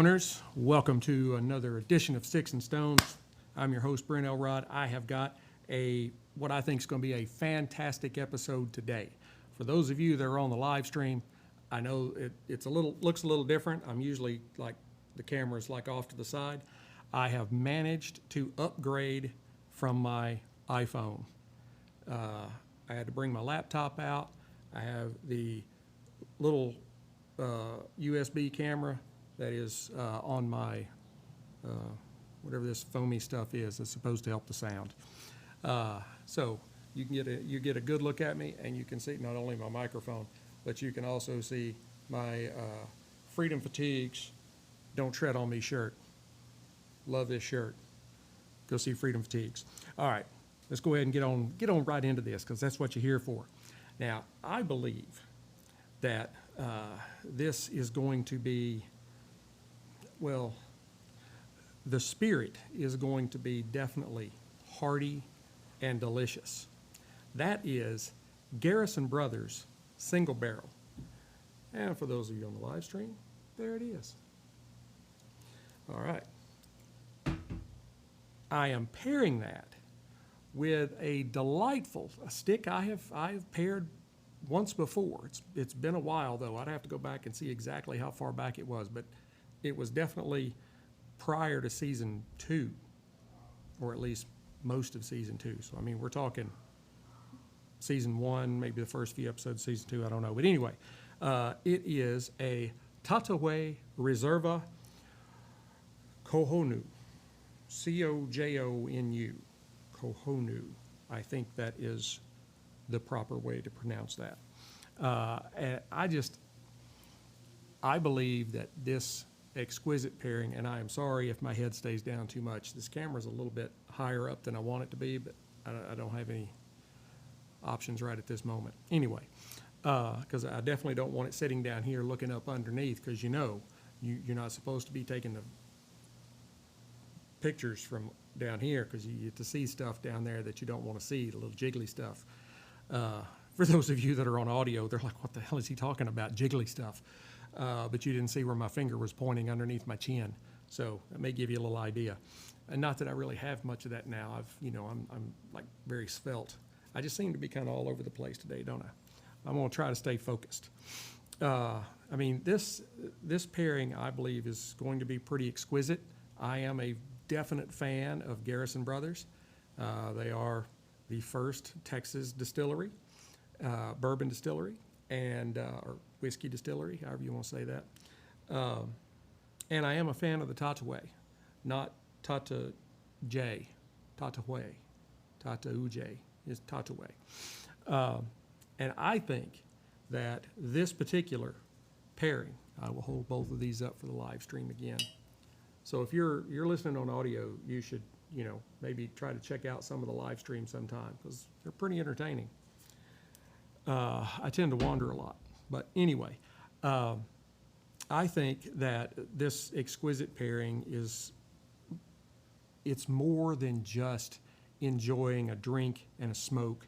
Stoners, welcome to another edition of Sticks-n-Stonez. I'm your host, Brent Elrod. I have got what I think is going to be a fantastic episode today. For those of you that are on the live stream, I know looks a little different. I'm usually like the camera's like off to the side. I have managed to upgrade from my iPhone. I had to bring my laptop out. I have the little USB camera that is on my whatever this foamy stuff is that's supposed to help the sound. So you get a good look at me, and you can see not only my microphone, but you can also see my Freedom Fatigues Don't Tread on Me shirt. Love this shirt. Go see Freedom Fatigues. All right, let's go ahead and get on right into this, because that's what you're here for. Now, I believe that this is going to be, well, the spirit is going to be definitely hearty and delicious. That is Garrison Brothers Single Barrel. And for those of you on the live stream, there it is. All right. I am pairing that with a delightful stick I have paired once before. It's been a while, though. I'd have to go back and see exactly how far back it was, but it was definitely prior to season 2, or at least most of season 2. So, I mean, we're talking season 1, maybe the first few episodes of season 2, I don't know. But anyway, it is a Tatuaje Reserva Cojonu, Cojonu, Cojonu. I think that is the proper way to pronounce that. I believe that this exquisite pairing, and I am sorry if my head stays down too much. This camera's a little bit higher up than I want it to be, but I don't have any options right at this moment. Anyway, because I definitely don't want it sitting down here looking up underneath, because you're not supposed to be taking the pictures from down here, because you get to see stuff down there that you don't want to see, the little jiggly stuff. For those of you that are on audio, they're like, what the hell is he talking about, jiggly stuff? But you didn't see where my finger was pointing underneath my chin. So that may give you a little idea. And not that I really have much of that now. I'm like very svelte. I just seem to be kind of all over the place today, don't I? I'm going to try to stay focused. I mean, this pairing, I believe, is going to be pretty exquisite. I am a definite fan of Garrison Brothers. They are the first Texas distillery, bourbon distillery, and or whiskey distillery, however you want to say that. And I am a fan of the Tatajue, not Tatajue. Tatajue is Tatajue. And I think that this particular pairing, I will hold both of these up for the live stream again. So if you're listening on audio, you should, maybe try to check out some of the live streams sometime, because they're pretty entertaining. I tend to wander a lot. But anyway, I think that this exquisite pairing it's more than just enjoying a drink and a smoke.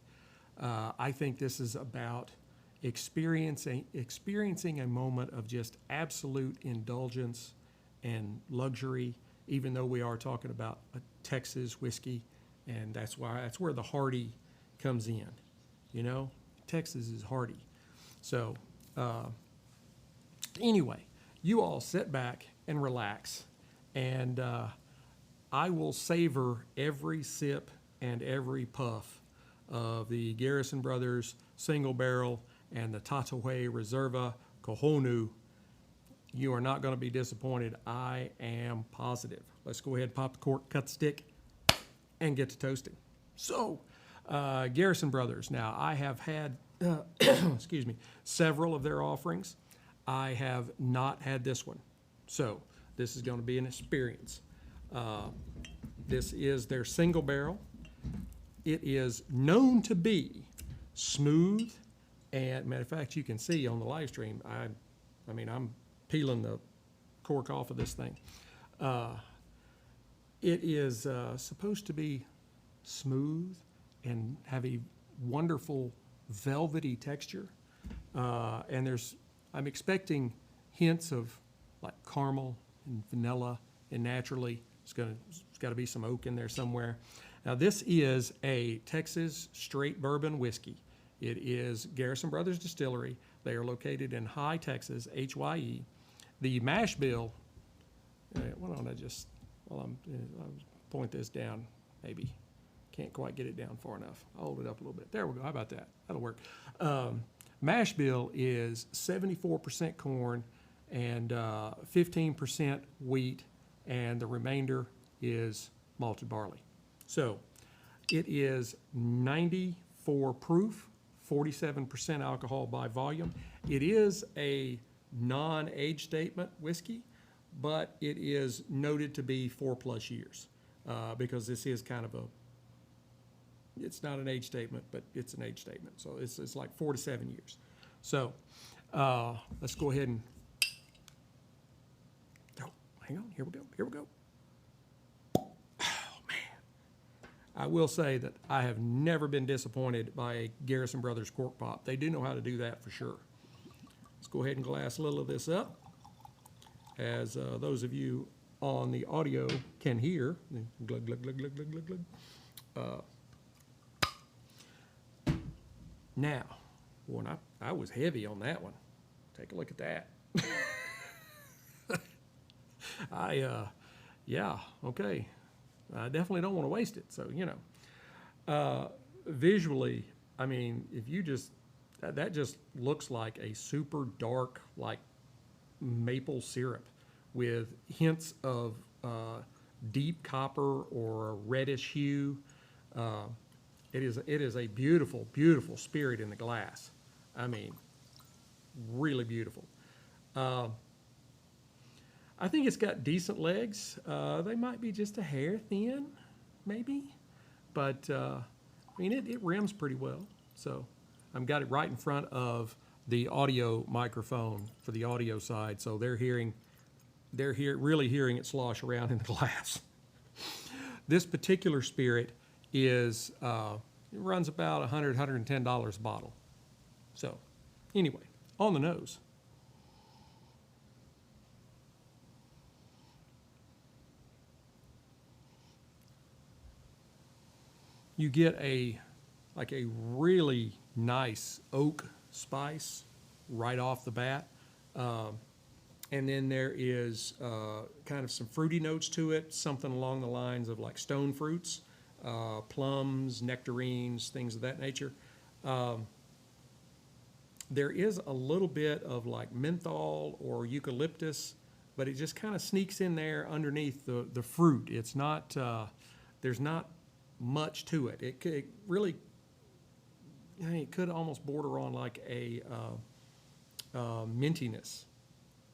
I think this is about experiencing a moment of just absolute indulgence and luxury, even though we are talking about a Texas whiskey, and that's where the hearty comes in. Texas is hearty. So anyway, you all sit back and relax, and I will savor every sip and every puff of the Garrison Brothers Single Barrel and the Tatuaje Reserva Cojonu. You are not going to be disappointed. I am positive. Let's go ahead, pop the cork, cut the stick, and get to toasting. So, Garrison Brothers. Now, I have had, excuse me, several of their offerings. I have not had this one. So, this is going to be an experience. This is their single barrel. It is known to be smooth, and matter of fact, you can see on the live stream, I mean, I'm peeling the cork off of this thing. It is supposed to be smooth and have a wonderful velvety texture. And I'm expecting hints of like caramel and vanilla, and naturally it's got to be some oak in there somewhere. Now this is a Texas straight bourbon whiskey. It is Garrison Brothers Distillery. They are located in High, Texas, HYE. The Mashbill, why don't I just, I'll point this down, maybe. Can't quite get it down far enough. I'll hold it up a little bit. There we go. How about that? That'll work. Mashbill is 74% corn and 15% wheat, and the remainder is malted barley. So it is 94 proof, 47% alcohol by volume. It is a non-age statement whiskey, but it is noted to be 4+ years because this is kind of it's not an age statement, but it's an age statement. So it's like 4 to 7 years. So let's go ahead and, oh, hang on, here we go. Oh, man. I will say that I have never been disappointed by a Garrison Brothers cork pop. They do know how to do that for sure. Let's go ahead and glass a little of this up. As those of you on the audio can hear, glug, glug, glug, glug, glug, glug, glug. Now, when I was heavy on that one. Take a look at that. Yeah, okay. I definitely don't want to waste it. So, you know, visually, I mean, if you just, that just looks like a super dark, like maple syrup with hints of deep copper or a reddish hue. It is a beautiful, beautiful spirit in the glass. I mean, really beautiful. I think it's got decent legs. They might be just a hair thin, maybe, but I mean, it rims pretty well. So I've got it right in front of the audio microphone for the audio side, so they're really hearing it slosh around in the glass. This particular spirit is it runs about $100, $110 a bottle. So anyway, on the nose. You get a really nice oak spice right off the bat. And then there is kind of some fruity notes to it, something along the lines of like stone fruits, plums, nectarines, things of that nature. There is a little bit of like menthol or eucalyptus, but it just kind of sneaks in there underneath the fruit. It's not, there's not much to it. It really, I mean, it could almost border on like a mintiness.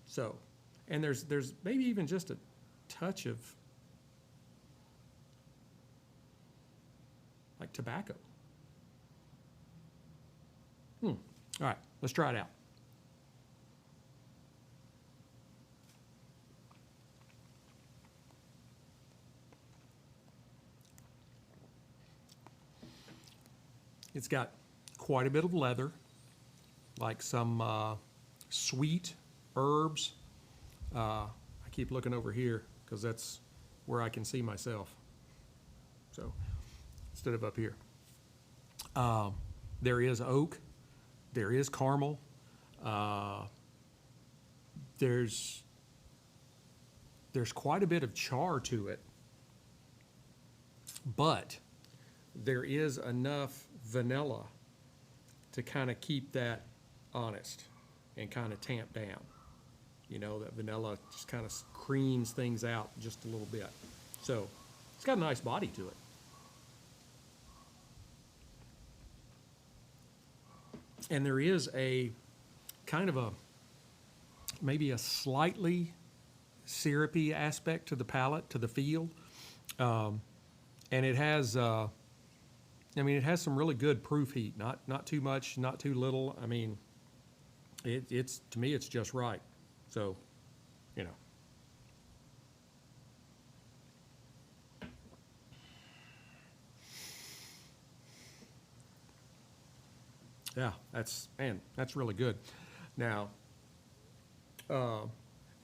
So, and there's maybe even just a touch of like tobacco. All right, let's try it out. It's got quite a bit of leather, like some sweet herbs. I keep looking over here because that's where I can see myself. So instead of up here. There is oak. There is caramel. There's quite a bit of char to it, but there is enough vanilla to kind of keep that honest and kind of tamp down. You know, that vanilla just kind of creams things out just a little bit. So it's got a nice body to it. And there is a kind of maybe a slightly syrupy aspect to the palate, to the feel. And it has, I mean, it has some really good proof heat, not too much, not too little. I mean, it's to me, it's just right. So, you know. Yeah, that's really good. Now,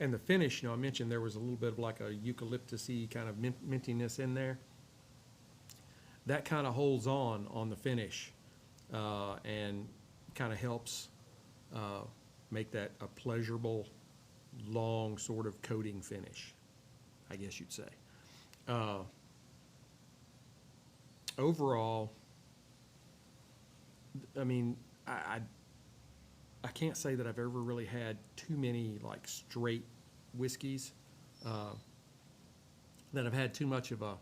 And the finish, I mentioned there was a little bit of like a eucalyptus-y kind of mintiness in there. That kind of holds on the finish and kind of helps make that a pleasurable, long sort of coating finish, I guess you'd say. Overall, I mean, I can't say that I've ever really had too many like straight whiskeys that have had too much of a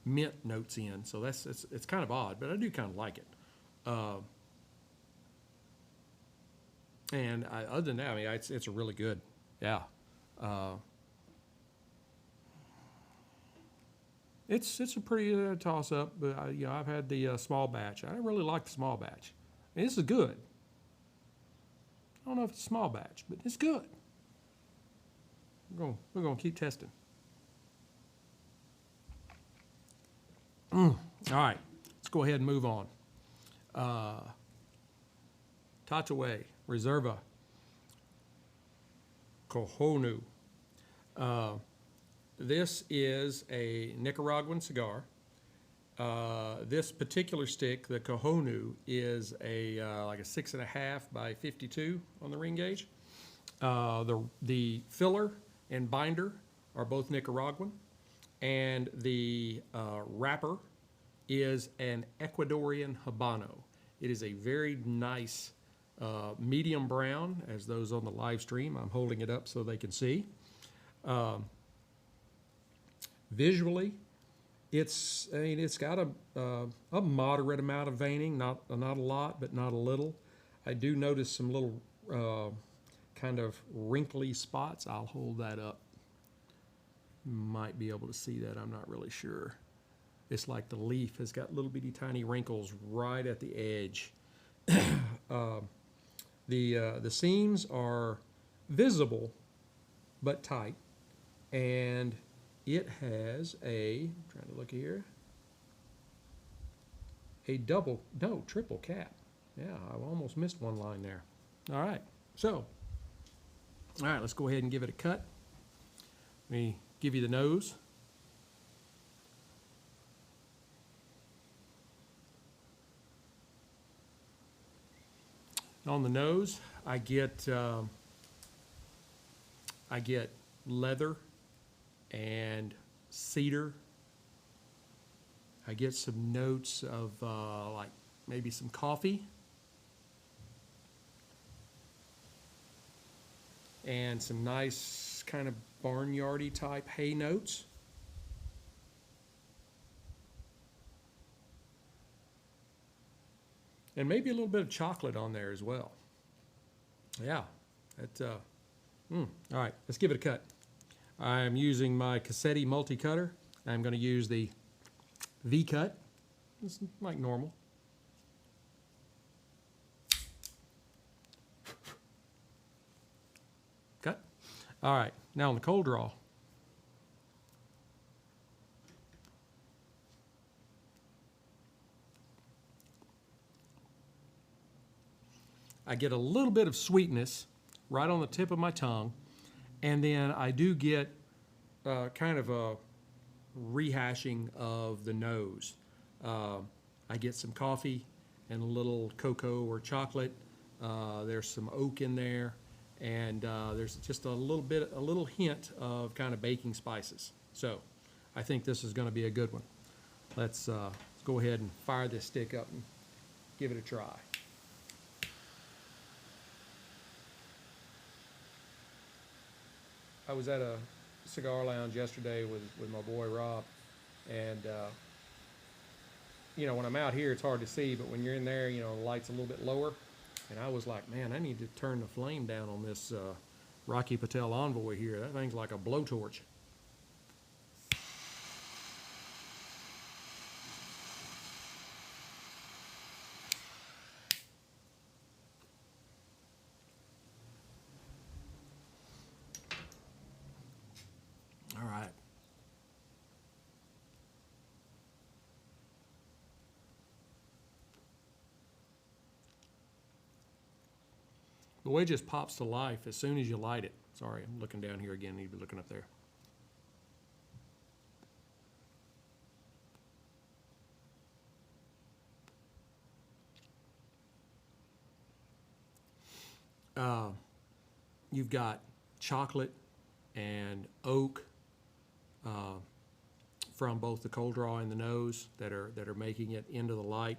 mint notes in. So it's kind of odd, but I do kind of like it. And other than that, I mean, it's a really good, yeah. It's a pretty toss up, but I've had the small batch. I really like the small batch. And this is good. I don't know if it's a small batch, but it's good. We're gonna keep testing. All right, let's go ahead and move on. Tatuaje Reserva Cojonu. This is a Nicaraguan cigar. This particular stick, the Cojonu, is like a 6.5 by 52 on the ring gauge. The filler and binder are both Nicaraguan, and the wrapper is an Ecuadorian Habano. It is a very nice medium brown, as those on the live stream. I'm holding it up so they can see. Visually, it's got a moderate amount of veining, not a lot, but not a little. I do notice some little kind of wrinkly spots. I'll hold that up. Might be able to see that. I'm not really sure. It's like the leaf has got little bitty tiny wrinkles right at the edge. The seams are visible but tight, and it has I'm trying to look here, triple cap. Yeah, I almost missed one line there. All right, let's go ahead and give it a cut. Let me give you the nose. On the nose, I get leather and cedar. I get some notes of like maybe some coffee and some nice kind of barnyardy type hay notes. And maybe a little bit of chocolate on there as well. Yeah, all right, let's give it a cut. I'm using my Cassetti multi-cutter. I'm going to use the V-cut. It's like normal. Cut. All right, now on the cold draw. I get a little bit of sweetness right on the tip of my tongue, and then I do get kind of a rehashing of the nose. I get some coffee and a little cocoa or chocolate. There's some oak in there, and there's just a little hint of kind of baking spices. So I think this is going to be a good one. Let's go ahead and fire this stick up and give it a try. I was at a cigar lounge yesterday with my boy Rob, and when I'm out here it's hard to see, but when you're in there, the light's a little bit lower, and I was like, man, I need to turn the flame down on this Rocky Patel Envoy here. That thing's like a blowtorch. All right. The way it just pops to life as soon as you light it. Sorry, I'm looking down here again. You'd be looking up there. You've got chocolate and oak from both the cold draw and the nose that are making it into the light.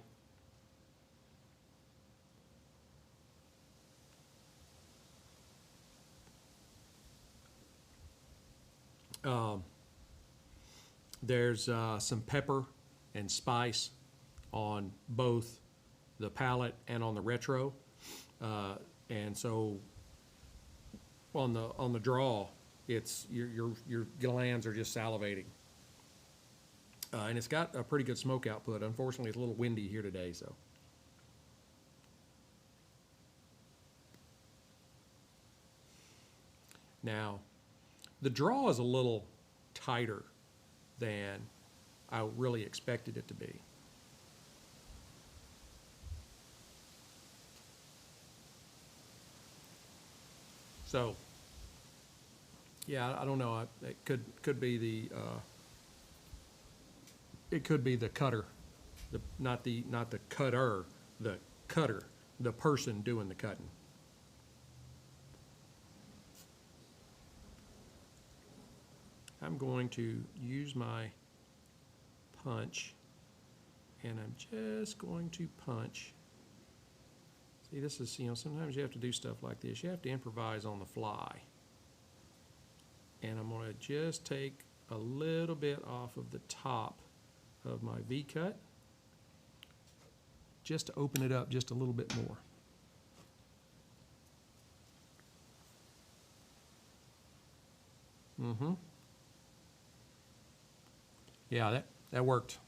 There's some pepper and spice on both the palate and on the retro, and so on the draw, it's your glands are just salivating, and it's got a pretty good smoke output. Unfortunately, it's a little windy here today, so. Now, the draw is a little tighter than I really expected it to be. So, yeah, I don't know. It could be the cutter, not the cutter, the cutter, the person doing the cutting. I'm going to use my punch, and I'm just going to punch. See, this is, sometimes you have to do stuff like this. You have to improvise on the fly. And I'm going to just take a little bit off of the top of my V-cut, just to open it up just a little bit more. Yeah, that worked.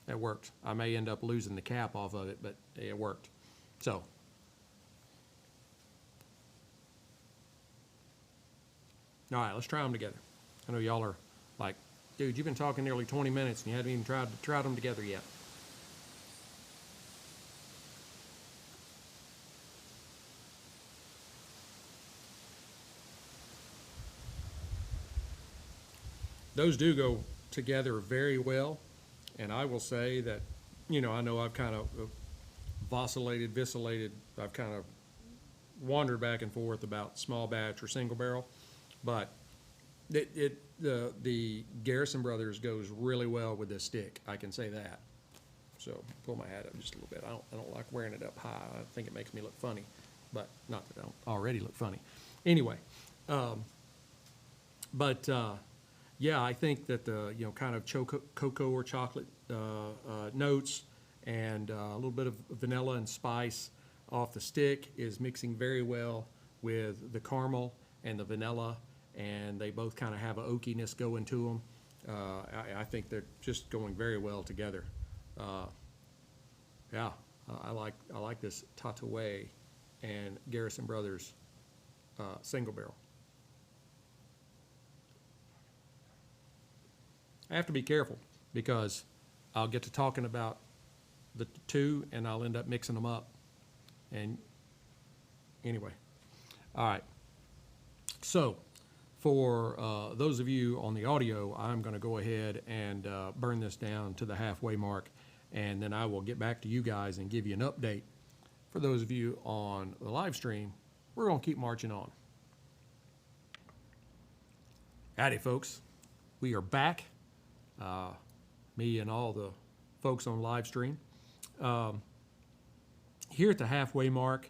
That worked. I may end up losing the cap off of it, but it worked. So, all right, let's try them together. I know y'all are like, dude, you've been talking nearly 20 minutes and you haven't even tried them together yet. Those do go together very well, and I will say that, I know I've kind of vacillated, I've kind of wandered back and forth about small batch or single barrel, but the Garrison Brothers goes really well with this stick. I can say that. So pull my hat up just a little bit. I don't like wearing it up high. I think it makes me look funny, but not that I don't already look funny. Anyway, yeah, I think that the kind of cocoa or chocolate notes and a little bit of vanilla and spice off the stick is mixing very well with the caramel and the vanilla, and they both kind of have an oakiness going to them. I think they're just going very well together. Yeah, I like this Tatajue and Garrison Brothers single barrel. I have to be careful because I'll get to talking about the two and I'll end up mixing them up. And anyway, all right. So for those of you on the audio, I'm going to go ahead and burn this down to the halfway mark, and then I will get back to you guys and give you an update. For those of you on the live stream, we're going to keep marching on. Howdy, folks. We are back. Me and all the folks on live stream. Here at the halfway mark,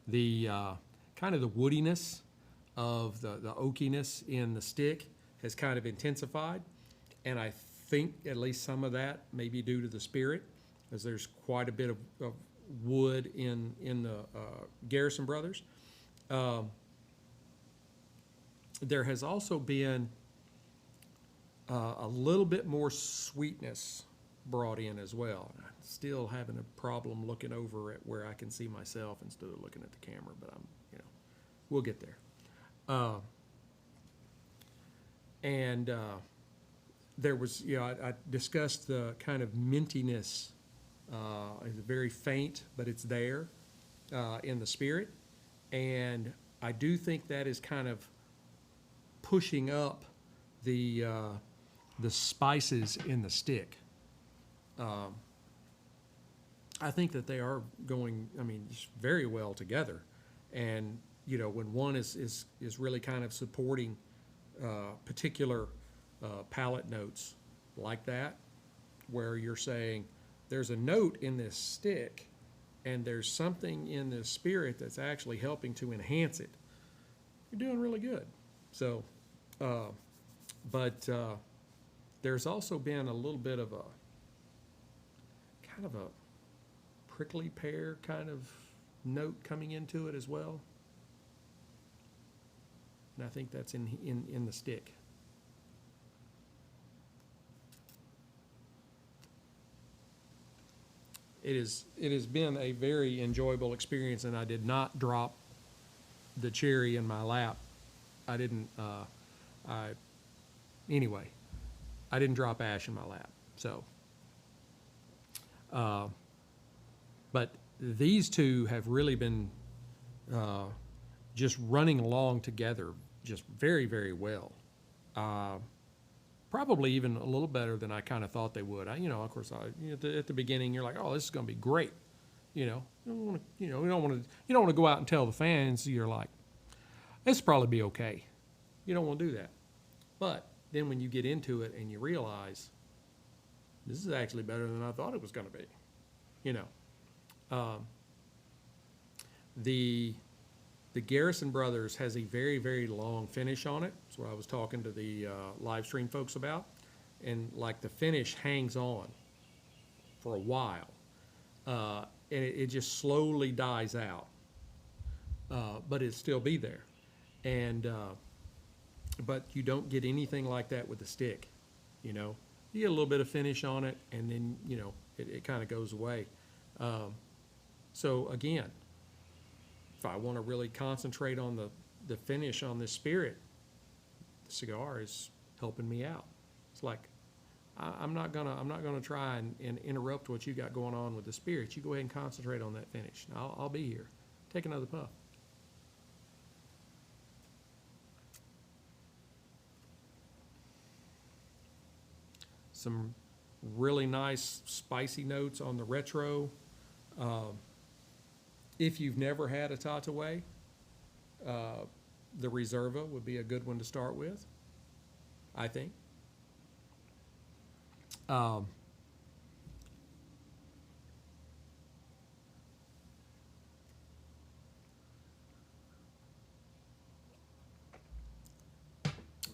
the kind of the woodiness of the oakiness in the stick has kind of intensified, and I think at least some of that may be due to the spirit, as there's quite a bit of wood in the Garrison Brothers. There has also been a little bit more sweetness brought in as well. I'm still having a problem looking over at where I can see myself instead of looking at the camera, but we'll get there. There was, I discussed the kind of mintiness. It's very faint, but it's there in the spirit. And I do think that is kind of pushing up the spices in the stick. I think that they are going, I mean, just very well together. And, you know, when one is really kind of supporting particular palate notes like that, where you're saying there's a note in this stick and there's something in this spirit that's actually helping to enhance it, you're doing really good. So, but there's also been a little bit of a kind of a prickly pear kind of note coming into it as well. And I think that's in the stick. It has been a very enjoyable experience, and I did not drop the cherry in my lap. I didn't. Anyway, I didn't drop ash in my lap. So, but these two have really been just running along together, just very, very well. Probably even a little better than I kind of thought they would. Of course, at the beginning, you're like, "Oh, this is going to be great." You don't want to go out and tell the fans. You're like, "This will probably be okay." You don't want to do that. But then when you get into it and you realize this is actually better than I thought it was going to be, the Garrison Brothers has a very, very long finish on it. That's what I was talking to the live stream folks about. And like the finish hangs on for a while. And it just slowly dies out. But it'll still be there. And but you don't get anything like that with the stick. You get a little bit of finish on it, and then, it kind of goes away. So again, if I want to really concentrate on the finish on this spirit, the cigar is helping me out. It's like I'm not gonna try and interrupt what you got going on with the spirit. You go ahead and concentrate on that finish. I'll be here. Take another puff. Some really nice spicy notes on the retro. If you've never had a Tatajue, the Reserva would be a good one to start with, I think.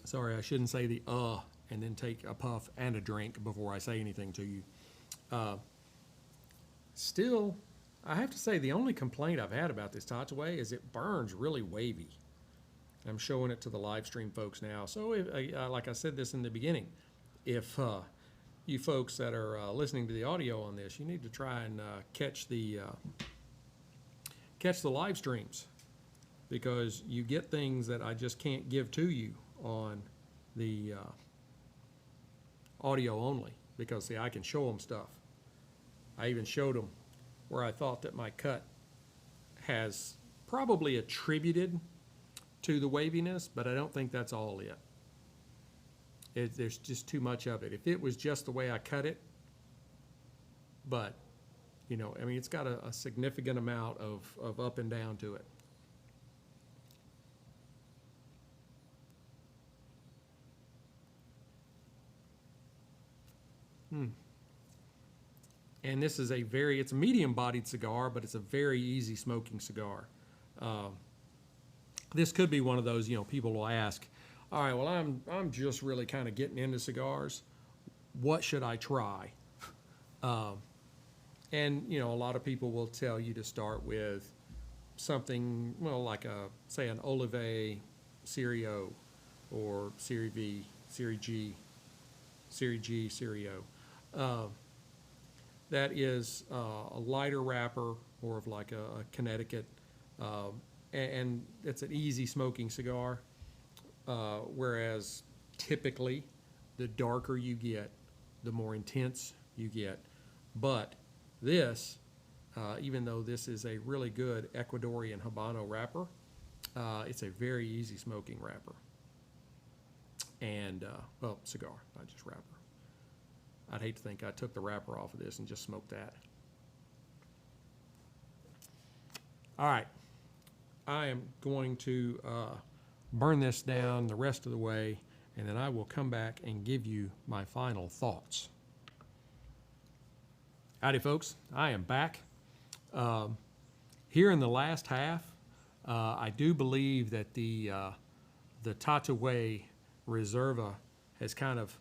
Sorry, I shouldn't say the and then take a puff and a drink before I say anything to you. Still, I have to say the only complaint I've had about this Tatajue is it burns really wavy. I'm showing it to the live stream folks now. So, like I said this in the beginning, if you folks that are listening to the audio on this, you need to try and catch the live streams, because you get things that I just can't give to you on the audio only, because see, I can show them stuff. I even showed them where I thought that my cut has probably attributed to the waviness, but I don't think that's all it. There's just too much of it. If it was just the way I cut it, but, it's got a significant amount of up and down to it. And this is it's a medium-bodied cigar, but it's a very easy smoking cigar. This could be one of those, people will ask, all right, well, I'm just really kind of getting into cigars. What should I try? And, a lot of people will tell you to start with something, like say an Olive Serie O or Serie V, Serie G, Serie O. That is a lighter wrapper, more of like a Connecticut, and it's an easy smoking cigar, whereas typically the darker you get, the more intense you get. But this even though this is a really good Ecuadorian Habano wrapper. It's a very easy smoking wrapper. And, well, cigar, not just wrapper. I'd hate to think I took the wrapper off of this and just smoked that. All right. I am going to burn this down the rest of the way, and then I will come back and give you my final thoughts. Howdy, folks. I am back. Here in the last half, I do believe that the Tatuaje Reserva has kind of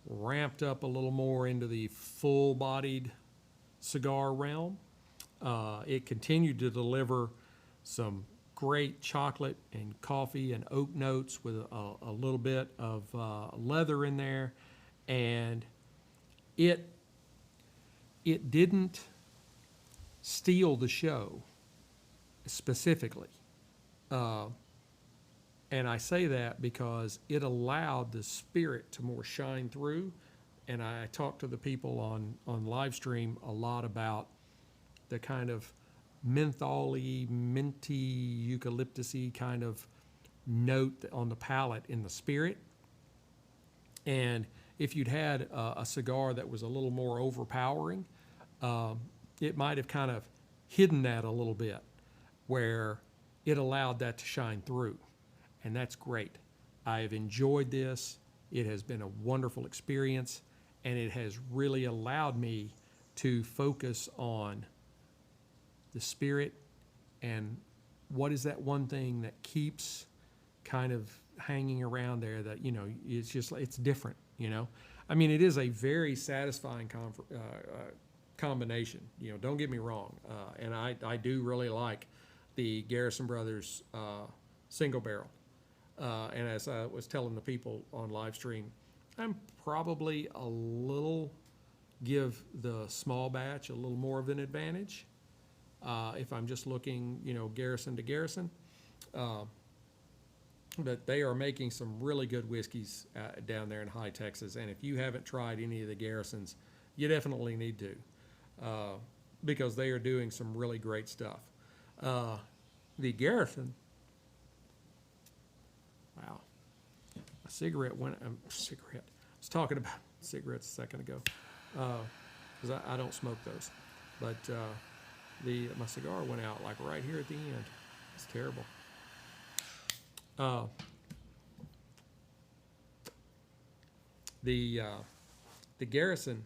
ramped up a little more into the full-bodied cigar realm. It continued to deliver some great chocolate and coffee and oak notes with a little bit of leather in there, and it didn't steal the show specifically. And I say that because it allowed the spirit to more shine through. And I talked to the people on live stream a lot about the kind of mentholy, minty, eucalyptusy kind of note on the palate in the spirit. And if you'd had a cigar that was a little more overpowering, it might have kind of hidden that a little bit, where it allowed that to shine through. And that's great. I have enjoyed this. It has been a wonderful experience, and it has really allowed me to focus on the spirit and what is that one thing that keeps kind of hanging around there that, you know, it's just, it's different, you know. I mean, it is a very satisfying combination, you know, don't get me wrong. And I do really like the Garrison Brothers single barrel. And as I was telling the people on live stream, I'm probably give the small batch a little more of an advantage if I'm just looking, you know, Garrison to Garrison. But they are making some really good whiskeys down there in High Texas. And if you haven't tried any of the Garrisons, you definitely need to, because they are doing some really great stuff. The Garrison, wow, my cigarette went, I was talking about cigarettes a second ago, because I don't smoke those. But my cigar went out like right here at the end. It's terrible. The Garrison,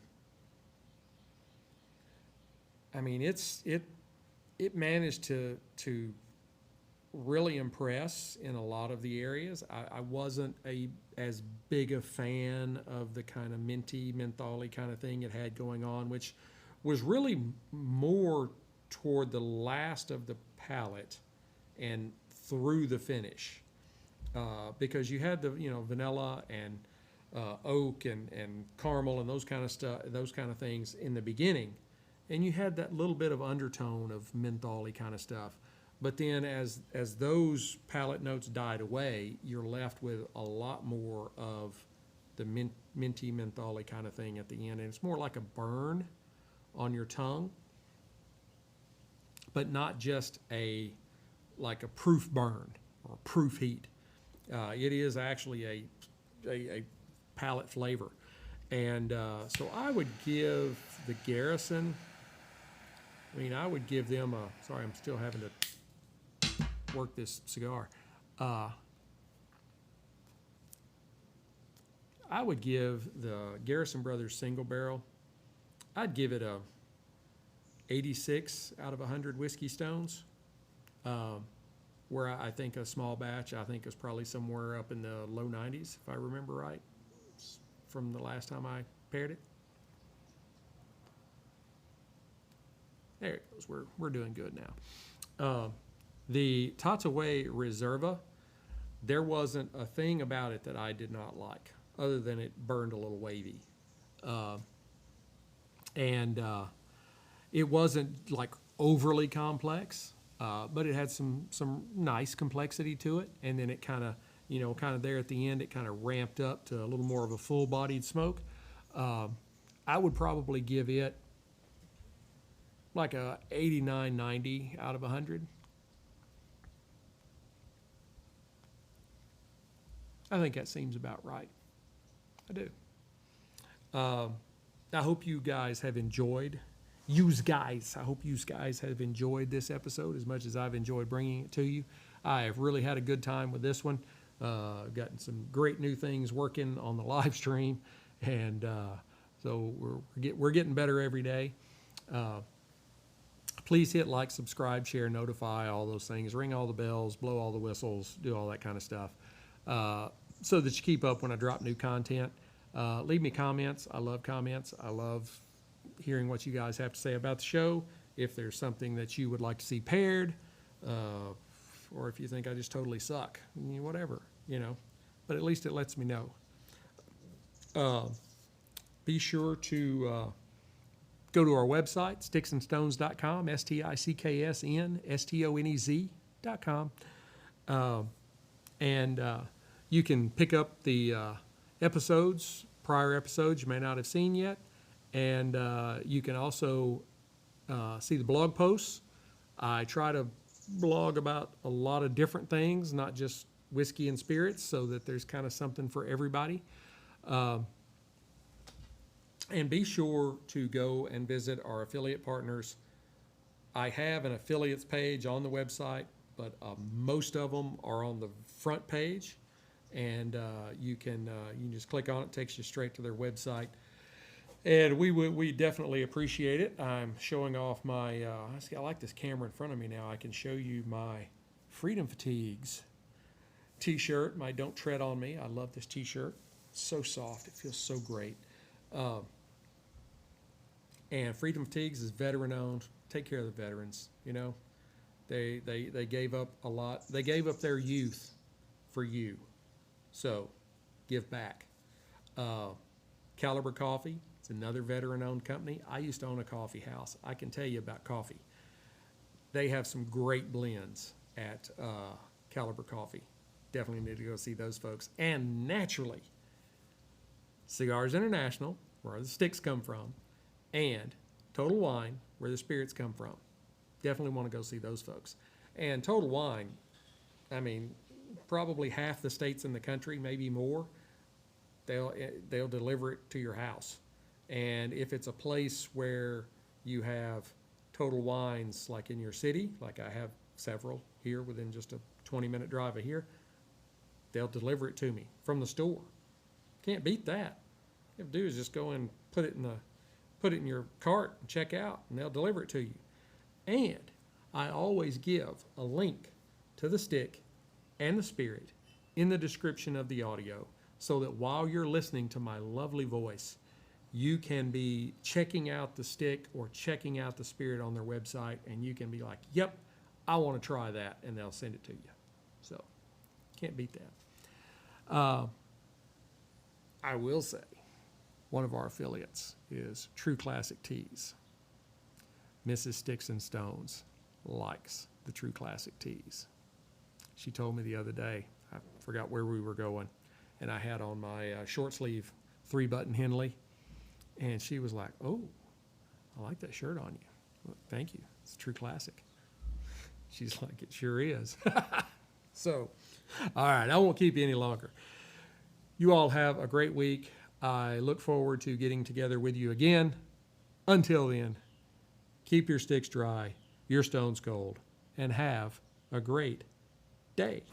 I mean, it managed to really impress in a lot of the areas. I wasn't as big a fan of the kind of minty, mentholy kind of thing it had going on, which was really more toward the last of the palate and through the finish. Because you had the, you know, vanilla and oak and caramel and those kind of stuff, those kind of things in the beginning, and you had that little bit of undertone of mentholy kind of stuff. But then as those palate notes died away, you're left with a lot more of the minty, mentholy kind of thing at the end, and it's more like a burn on your tongue, but not just like a proof burn or proof heat. It is actually a palate flavor. And so I would give the Garrison, I would give them sorry, I'm still having to work this cigar. I would give the Garrison Brothers single barrel, I'd give it a 86 out of 100 whiskey stones. Where I think a small batch, I think is probably somewhere up in the low 90s, if I remember right, from the last time I paired it. There it goes. We're doing good now. The Tatuaje Reserva, there wasn't a thing about it that I did not like, other than it burned a little wavy. And it wasn't like overly complex. But it had some nice complexity to it, and then it kind of there at the end, it kind of ramped up to a little more of a full-bodied smoke. I would probably give it like a 89, 90 out of 100. I think that seems about right. I do. I hope you guys have enjoyed. I hope you guys have enjoyed this episode as much as I've enjoyed bringing it to you. I have really had a good time with this one. Gotten some great new things working on the live stream, and so we're getting better every day. Please hit like, subscribe, share, notify, all those things. Ring all the bells, blow all the whistles, do all that kind of stuff, so that you keep up when I drop new content. Leave me comments. I love comments. I love hearing what you guys have to say about the show. If there's something that you would like to see paired, or if you think I just totally suck, whatever, But at least it lets me know. Be sure to go to our website, sticksandstones.com, sticksnstonez.com. And you can pick up the prior episodes you may not have seen yet. And you can also see the blog posts. I try to blog about a lot of different things, not just whiskey and spirits, so that there's kind of something for everybody. And be sure to go and visit our affiliate partners. I have an affiliates page on the website, but most of them are on the front page. And you can just click on it. It takes you straight to their website. And we definitely appreciate it. I'm showing off my, I like this camera in front of me now. I can show you my Freedom Fatigues t-shirt, my Don't Tread on Me. I love this t-shirt. It's so soft. It feels so great. And Freedom Fatigues is veteran owned. Take care of the veterans. They gave up a lot. They gave up their youth for you. So give back. Caliber Coffee. It's another veteran-owned company. I used to own a coffee house. I can tell you about coffee. They have some great blends at Caliber Coffee. Definitely need to go see those folks. And naturally, Cigars International, where the sticks come from, and Total Wine, where the spirits come from. Definitely want to go see those folks. And Total Wine, probably half the states in the country, maybe more, they'll deliver it to your house. And if it's a place where you have Total Wines, like in your city, like I have several here within just a 20-minute drive of here, they'll deliver it to me from the store. Can't beat that. All you have to do is just go and put it in your cart and check out, and they'll deliver it to you. And I always give a link to the stick and the spirit in the description of the audio, so that while you're listening to my lovely voice, you can be checking out the stick or checking out the spirit on their website, and you can be like, yep, I want to try that, and they'll send it to you. So, can't beat that. I will say, one of our affiliates is True Classic Teas. Mrs. Sticks-n-Stonez likes the True Classic Teas. She told me the other day, I forgot where we were going, and I had on my short sleeve 3-button Henley, and she was like, oh, I like that shirt on you. Well, thank you. It's a True Classic. She's like, it sure is. So, all right, I won't keep you any longer. You all have a great week. I look forward to getting together with you again. Until then, keep your sticks dry, your stones cold, and have a great day.